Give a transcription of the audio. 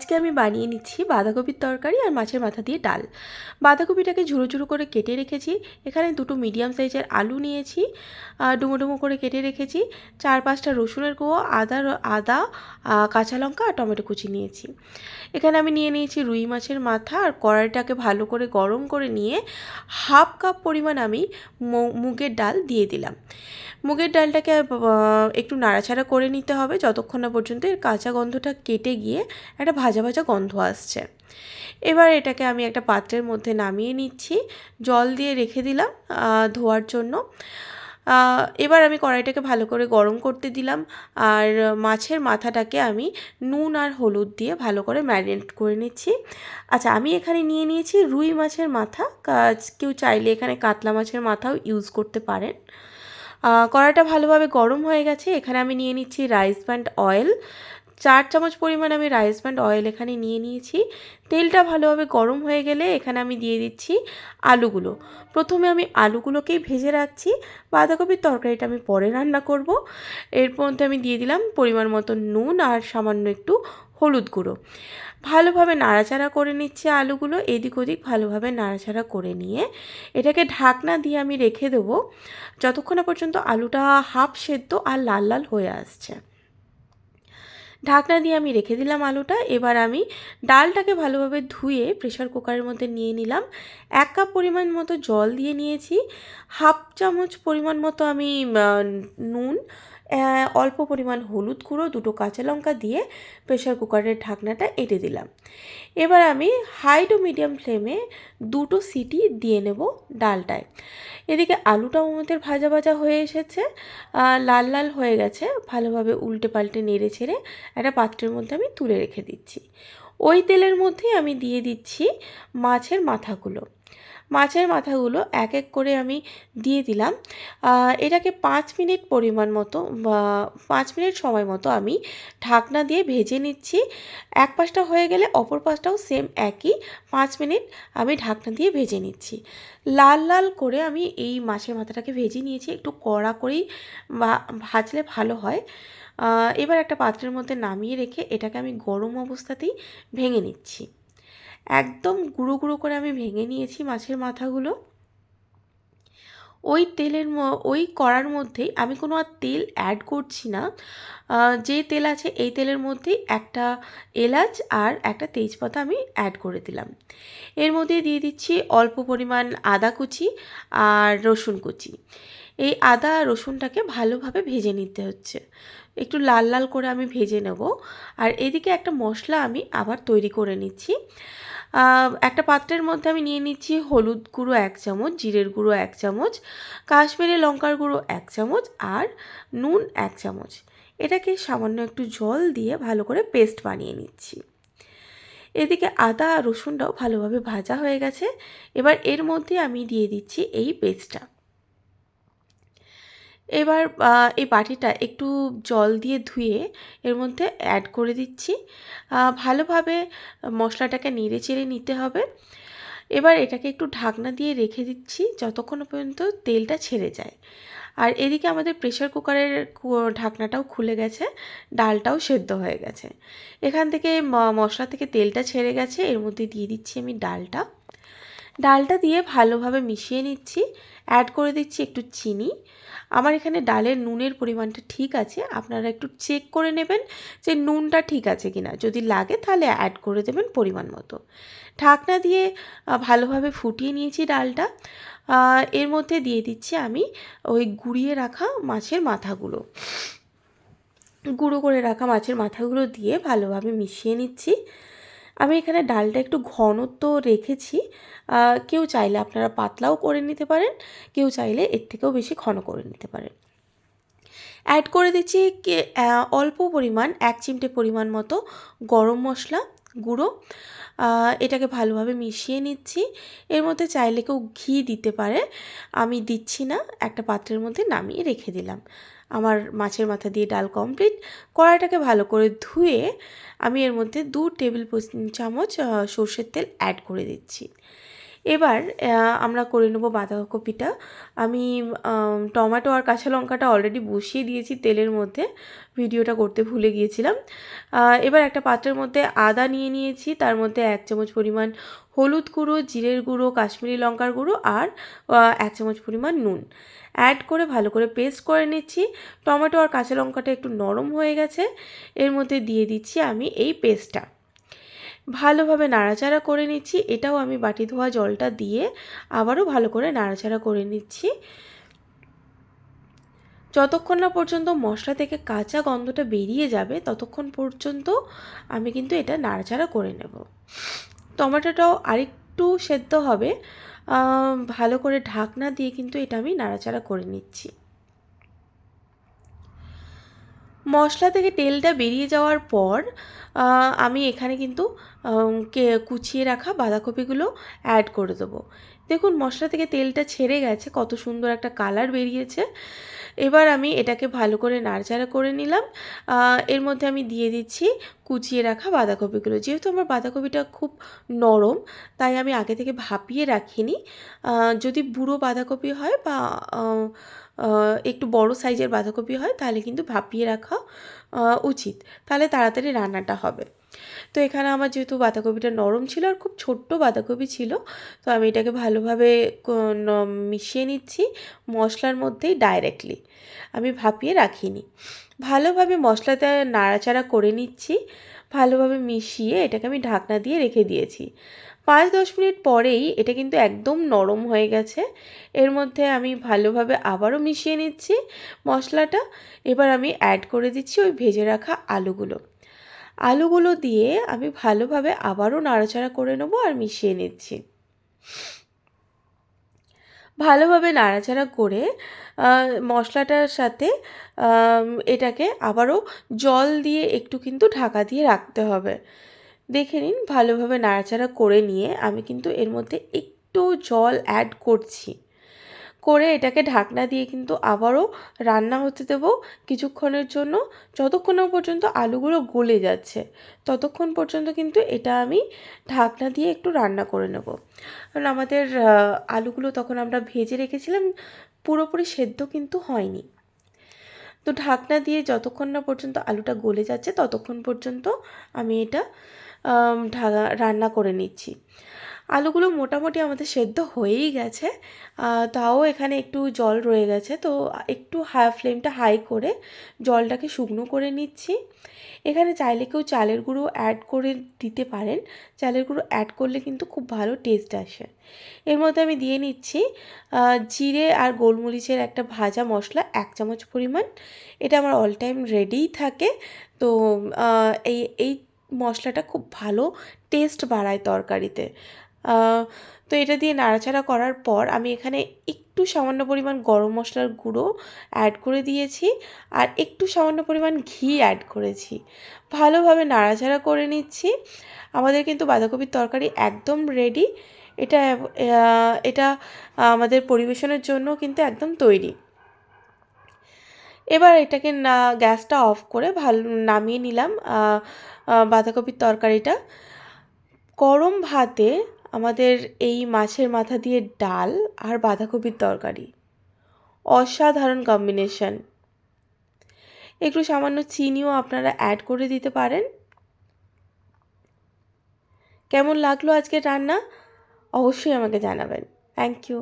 আজকে আমি বানিয়ে নিচ্ছি বাঁধাকপির তরকারি আর মাছের মাথা দিয়ে ডাল। বাঁধাকপিটাকে ঝুড়ো ঝুড়ো করে কেটে রেখেছি। এখানে দুটো মিডিয়াম সাইজের আলু নিয়েছি, ডুমো ডুমো করে কেটে রেখেছি। 4-5টা রসুনের কোয়া, আদা, কাঁচা লঙ্কা আর টমেটো কুচি নিয়েছি। এখানে আমি নিয়ে নিয়েছি রুই মাছের মাথা, আর কড়াইটাকে ভালো করে গরম করে নিয়ে হাফ কাপ পরিমাণ আমি মুগের ডাল দিয়ে দিলাম। মুগের ডালটাকে একটু নাড়াচাড়া করে নিতে হবে যতক্ষণ না পর্যন্ত এর কাঁচা গন্ধটা কেটে গিয়ে একটা ভাজা ভাজা গন্ধ আসছে। এবার এটাকে আমি একটা পাত্রের মধ্যে নামিয়ে নিচ্ছি, জল দিয়ে রেখে দিলাম ধোয়ার জন্য। এবার আমি কড়াইটাকে ভালো করে গরম করতে দিলাম, আর মাছের মাথাটাকে আমি নুন আর হলুদ দিয়ে ভালো করে ম্যারিনেট করে নিচ্ছি। আচ্ছা, আমি এখানে নিয়ে নিয়েছি রুই মাছের মাথা, কেউ চাইলে এখানে কাতলা মাছের মাথাও ইউজ করতে পারেন। কড়াইটা ভালোভাবে গরম হয়ে গেছে। এখানে আমি নিয়ে নিচ্ছি রাইস ব্র্যান্ড অয়েল, 4 চামচ পরিমাণ আমি রাইস ব্র্যান্ড অয়েল এখানে নিয়ে নিয়েছি। তেলটা ভালোভাবে গরম হয়ে গেলে এখানে আমি দিয়ে দিচ্ছি আলুগুলো। প্রথমে আমি আলুগুলোকেই ভেজে রাখছি, বাঁধাকপির তরকারিটা আমি পরে রান্না করব। এর মধ্যে আমি দিয়ে দিলাম পরিমাণ মতো নুন আর সামান্য একটু হলুদ গুঁড়ো। ভালোভাবে নাড়াচাড়া করে নিচ্ছি আলুগুলো, এদিক ওদিক ভালোভাবে নাড়াচাড়া করে নিয়ে এটাকে ঢাকনা দিয়ে আমি রেখে দেবো যতক্ষণ না পর্যন্ত আলুটা হাফ সেদ্ধ আর লাল লাল হয়ে আসছে। ঢাকনা দিয়ে আমি রেখে দিলাম আলুটা। এবার আমি ডালটাকে ভালোভাবে ধুয়ে প্রেশার কুকারের মধ্যে নিয়ে নিলাম। 1 কাপ পরিমাণ মতো জল দিয়ে নিয়েছি, হাফ চামচ পরিমাণ মতো আমি নুন, অল্প পরিমাণ হলুদ গুঁড়ো, 2টো কাঁচা লঙ্কা দিয়ে প্রেশার কুকারের ঢাকনাটা এঁটে দিলাম। এবার আমি হাই টু মিডিয়াম ফ্লেমে 2টো সিটি দিয়ে নেব ডালটায়। এদিকে আলুটাও আমাদের ভাজা ভাজা হয়ে এসেছে, লাল লাল হয়ে গেছে। ভালোভাবে উল্টে পাল্টে নেড়ে ছেড়ে একটা পাত্রের মধ্যে আমি তুলে রেখে দিচ্ছি। ওই তেলের মধ্যেই আমি দিয়ে দিচ্ছি মাছের মাথাগুলো। মাছের মাথাগুলো এক এক করে আমি দিয়ে দিলাম। এটাকে 5 মিনিট পরিমাণ মতো বা 5 মিনিট সময় মতো আমি ঢাকনা দিয়ে ভেজে নিচ্ছি। এক পাশটা হয়ে গেলে অপর পাশটাও সেম একই 5 মিনিট আমি ঢাকনা দিয়ে ভেজে নিচ্ছি। লাল লাল করে আমি এই মাছের মাথাটাকে ভেজে নিয়েছি, একটু কড়া করেই ভাজলে ভালো হয়। এবার একটা পাত্রের মধ্যে নামিয়ে রেখে এটাকে আমি গরম অবস্থাতেই ভেঙে নিচ্ছি। একদম গুঁড়ো গুঁড়ো করে আমি ভেঙে নিয়েছি মাছের মাথাগুলো। ওই কড়ার মধ্যেই আমি কোনো আর তেল অ্যাড করছি না। যে তেল আছে এই তেলের মধ্যেই একটা এলাচ আর একটা তেজপাতা আমি অ্যাড করে দিলাম। এর মধ্যে দিয়ে দিচ্ছি অল্প পরিমাণ আদা কুচি আর রসুন কুচি। এই আদা আর রসুনটাকে ভালোভাবে ভেজে নিতে হচ্ছে, একটু লাল লাল করে আমি ভেজে নেব। আর এদিকে একটা মশলা আমি আবার তৈরি করে নিচ্ছি। একটা পাত্রের মধ্যে আমি নিয়ে নিচ্ছি হলুদ গুঁড়ো 1 চামচ, জিরের গুঁড়ো 1 চামচ, কাশ্মীরি লঙ্কার গুঁড়ো 1 চামচ আর নুন 1 চামচ। এটাকে সামান্য একটু জল দিয়ে ভালো করে পেস্ট বানিয়ে নিচ্ছি। এদিকে আদা আর রসুনটাও ভালোভাবে ভাজা হয়ে গেছে। এবার এর মধ্যে আমি দিয়ে দিচ্ছি এই পেস্টটা। এবার এই বাটিটা একটু জল দিয়ে ধুয়ে এর মধ্যে অ্যাড করে দিচ্ছি। ভালোভাবে মশলাটাকে নেড়ে চেড়ে নিতে হবে। এবার এটাকে একটু ঢাকনা দিয়ে রেখে দিচ্ছি যতক্ষণ পর্যন্ত তেলটা ছেড়ে যায়। আর এদিকে আমাদের প্রেশার কুকারের ঢাকনাটাও খুলে গেছে, ডালটাও সেদ্ধ হয়ে গেছে। এখান থেকে মশলা থেকে তেলটা ছেড়ে গেছে, এর মধ্যে দিয়ে দিচ্ছি আমি ডালটা দিয়ে ভালোভাবে মিশিয়ে নিচ্ছি। অ্যাড করে দিচ্ছি একটু চিনি। আমার এখানে ডালের নুনের পরিমাণটা ঠিক আছে, আপনারা একটু চেক করে নেবেন যে নুনটা ঠিক আছে কিনা। যদি লাগে তাহলে অ্যাড করে দেবেন পরিমাণ মতো। ঢাকনা দিয়ে ভালোভাবে ফুটিয়ে নিয়েছি ডালটা। এর মধ্যে দিয়ে দিচ্ছি আমি ওই গুঁড়িয়ে রাখা মাছের মাথাগুলো। গুঁড়ো করে রাখা মাছের মাথাগুলো দিয়ে ভালোভাবে মিশিয়ে নিচ্ছি। আমি এখানে ডালটা একটু ঘনত্ব রেখেছি, কেউ চাইলে আপনারা পাতলাও করে নিতে পারেন, কেউ চাইলে এর থেকেও বেশি ঘন করে নিতে পারেন। অ্যাড করে দিচ্ছি অল্প পরিমাণ 1 চিমটে পরিমাণ মতো গরম মশলা গুঁড়ো। এটাকে ভালোভাবে মিশিয়ে নিচ্ছি। এর মধ্যে চাইলে কেউ ঘি দিতে পারে, আমি দিচ্ছি না। একটা পাত্রের মধ্যে নামিয়ে রেখে দিলাম। আমার মাছের মাথা দিয়ে ডাল কমপ্লিট। কড়াইটাকে ভালো করে ধুয়ে আমি এর মধ্যে 2 টেবিল চামচ সর্ষের তেল অ্যাড করে দিচ্ছি। এবার আমরা করে নেব বাঁধাকপিটা। আমি টমেটো আর কাঁচা লঙ্কাটা অলরেডি বসিয়ে দিয়েছি তেলের মধ্যে, ভিডিওটা করতে ভুলে গিয়েছিলাম। এবার একটা পাত্রের মধ্যে আদা নিয়ে নিয়েছি, তার মধ্যে 1 চামচ পরিমাণ হলুদ গুঁড়ো, জিরের গুঁড়ো, কাশ্মীরি লঙ্কার গুঁড়ো আর 1 চামচ পরিমাণ নুন অ্যাড করে ভালো করে পেস্ট করে নিচ্ছি। টমেটো আর কাঁচা লঙ্কাটা একটু নরম হয়ে গেছে, এর মধ্যে দিয়ে দিচ্ছি আমি এই পেস্টটা। ভালোভাবে নাড়াচাড়া করে নিচ্ছি। এটাও আমি বাটি ধোয়া জলটা দিয়ে আবারও ভালো করে নাড়াচাড়া করে নিচ্ছি, যতক্ষণ না পর্যন্ত মশলা থেকে কাঁচা গন্ধটা বেরিয়ে যাবে ততক্ষণ পর্যন্ত আমি কিন্তু এটা নাড়াচাড়া করে নেব। টমেটোটাও আরেকটু সেদ্ধ হবে, ভালো করে ঢাকনা দিয়ে কিন্তু এটা আমি নাড়াচাড়া করে নিচ্ছি। মশলা থেকে তেলটা বেরিয়ে যাওয়ার পর আমি এখানে কিন্তু কুচিয়ে রাখা বাঁধাকপিগুলো অ্যাড করে দেবো। দেখুন মশলা থেকে তেলটা ছেড়ে গেছে, কত সুন্দর একটা কালার বেরিয়েছে। এবার আমি এটাকে ভালো করে নাড়াচাড়া করে নিলাম। এর মধ্যে আমি দিয়ে দিচ্ছি কুচিয়ে রাখা বাঁধাকপিগুলো। যেহেতু আমার বাঁধাকপিটা খুব নরম, তাই আমি আগে থেকে ভাপিয়ে রাখিনি। যদি বুড়ো বাঁধাকপি হয় বা একটু বড় সাইজের বাঁধাকপি হয় তাহলে কিন্তু ভাপিয়ে রাখা উচিত, তাহলে তাড়াতাড়ি রান্নাটা হবে। তো এখানে আমার যেহেতু বাঁধাকপিটা নরম ছিল আর খুব ছোট্ট বাঁধাকপি ছিল, তো আমি এটাকে ভালোভাবে মিশিয়ে নিচ্ছি মশলার মধ্যেই ডাইরেক্টলি, আমি ভাপিয়ে রাখিনি। ভালোভাবে মশলাটা নাড়াচাড়া করে নিচ্ছি, ভালোভাবে মিশিয়ে এটাকে আমি ঢাকনা দিয়ে রেখে দিয়েছি। 5-10 মিনিট পরেই এটা কিন্তু একদম নরম হয়ে গেছে। এর মধ্যে আমি ভালোভাবে আবারও মিশিয়ে নিচ্ছি মশলাটা। এবার আমি অ্যাড করে দিচ্ছি ওই ভেজে রাখা আলুগুলো দিয়ে আমি ভালোভাবে আবারও নাড়াচাড়া করে নেব আর মিশিয়ে নিচ্ছি। ভালোভাবে নাড়াচাড়া করে মশলাটার সাথে এটাকে আবারও জল দিয়ে একটু কিন্তু ঢাকা দিয়ে রাখতে হবে। দেখে নিন, ভালোভাবে নাড়াচাড়া করে নিয়ে আমি কিন্তু এর মধ্যে একটু জল অ্যাড করছি, করে এটাকে ঢাকনা দিয়ে কিন্তু আবারও রান্না হতে দেব কিছুক্ষণের জন্য, যতক্ষণ না পর্যন্ত আলুগুলো গলে যাচ্ছে ততক্ষণ পর্যন্ত কিন্তু এটা আমি ঢাকনা দিয়ে একটু রান্না করে নেব। কারণ আমাদের আলুগুলো তখন আমরা ভেজে রেখেছিলাম, পুরোপুরি সেদ্ধ কিন্তু হয়নি। তো ঢাকনা দিয়ে যতক্ষণ না পর্যন্ত আলুটা গলে যাচ্ছে ততক্ষণ পর্যন্ত আমি এটা রান্না করে নিচ্ছি। আলুগুলো মোটামুটি আমাদের সেদ্ধ হয়েই গেছে, তাও এখানে একটু জল রয়ে গেছে, তো একটু ফ্লেমটা হাই করে জলটাকে শুকনো করে নিচ্ছি। এখানে চাইলে কেউ চালের গুঁড়ো অ্যাড করে দিতে পারেন, চালের গুঁড়ো অ্যাড করলে কিন্তু খুব ভালো টেস্ট আসে। এর মধ্যে আমি দিয়ে নিচ্ছি জিরে আর গোলমরিচের একটা ভাজা মশলা 1 চামচ পরিমাণ। এটা আমার অল টাইম রেডিই থাকে। তো এই এই মশলাটা খুব ভালো টেস্ট বাড়ায় তরকারিতে। তো এটা দিয়ে নাড়াচাড়া করার পর আমি এখানে একটু সামান্য পরিমাণ গরম মশলার গুঁড়ো অ্যাড করে দিয়েছি আর একটু সামান্য পরিমাণ ঘি অ্যাড করেছি। ভালোভাবে নাড়াচাড়া করে নিচ্ছি। আমাদের কিন্তু বাঁধাকপির তরকারি একদম রেডি। এটা এটা আমাদের পরিবেশনের জন্য কিন্তু একদম তৈরি। এবার এটাকে গ্যাসটা অফ করে নামিয়ে নিলাম বাঁধাকপির তরকারিটা। গরম ভাতে আমাদের এই মাছের মাথা দিয়ে ডাল আর বাঁধাকপির তরকারি অসাধারণ কম্বিনেশন। একটু সামান্য চিনিও আপনারা অ্যাড করে দিতে পারেন। কেমন লাগলো আজকের রান্না অবশ্যই আমাকে জানাবেন। Thank you.